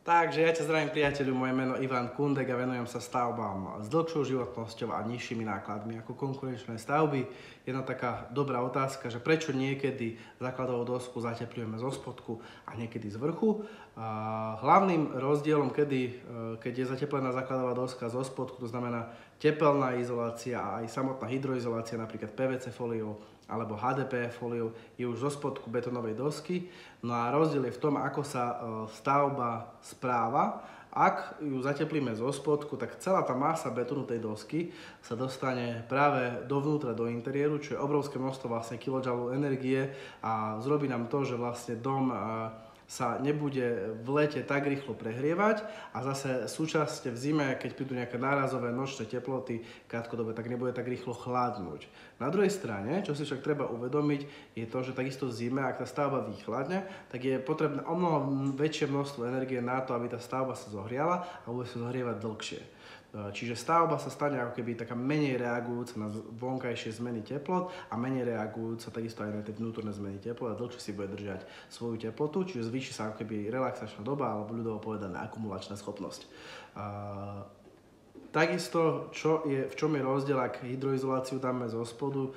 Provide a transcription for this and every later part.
Takže ja ťa zdravím, priateľu, moje meno Ivan Kundek a venujem sa stavbám s dlhšou životnosťou a nižšími nákladmi ako konkurenčné stavby. Jedna taká dobrá otázka, že prečo niekedy základovú dosku zateplujeme zo spodku a niekedy z vrchu. Hlavným rozdielom, keď je zateplená základová doska zo spodku, to znamená tepelná izolácia a aj samotná hydroizolácia, napríklad PVC fóliou alebo HDPE fóliou, je už zo spodku betónovej dosky. No a rozdiel je v tom, ako sa stavba správa. Ak ju zateplíme zo spodku, tak celá tá masa betónu tej dosky sa dostane práve dovnútra do interiéru, čo je obrovské množstvo vlastne kilojoulov energie a zrobí nám to, že vlastne dom sa nebude v lete tak rýchlo prehrievať a zase súčasne v zime, keď prídu nejaké nárazové nočné teploty krátkodobé, tak nebude tak rýchlo chladnúť. Na druhej strane, čo si však treba uvedomiť, je to, že takisto v zime, ak tá stavba vychladne, tak je potrebné o mnoho väčšie množstvo energie na to, aby tá stavba sa zohriala a bude sa zohrievať dlhšie. Čiže stavba sa stane ako keby taká menej reagujúca na vonkajšie zmeny teplot a menej reagujúca takisto aj na tie vnútorné zmeny teplot a dlhšie si bude držať svoju teplotu, čiže zvýši sa ako keby relaxačná doba alebo ľudovo povedané akumulačná schopnosť. Takisto, v čom je rozdiel, ak hydroizoláciu dáme zo spodu,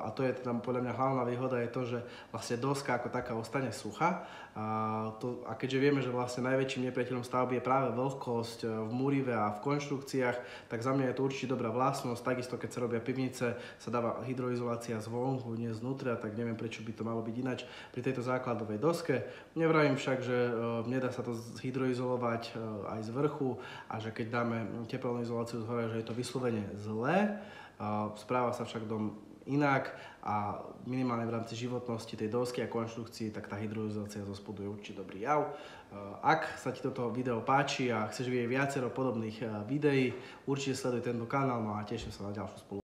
a to je tam podľa mňa hlavná výhoda, je to, že vlastne doska ako taká ostane suchá. A keďže vieme, že vlastne najväčším nepriateľom stavby je práve vlhkosť v múrive a v konštrukciách, tak za mňa je to určite dobrá vlastnosť. Takisto, keď sa robia pivnice, sa dáva hydroizolácia zvonku, nie znútra, tak neviem, prečo by to malo byť ináč pri tejto základovej doske. Nevravím však, že nedá sa to hydroizolovať aj z vrchu a že keď dáme tepelnú izoláciu z hora, že je to vyslovene zlé. Správa sa však dom inak a minimálne v rámci životnosti tej dosky a konštrukcií, tak tá hydroizolácia zo spodu je určite dobrý jav. Ak sa ti toto video páči a chceš vidieť viacero podobných videí, určite sleduj tento kanál, no a teším sa na ďalšiu spoluprácu.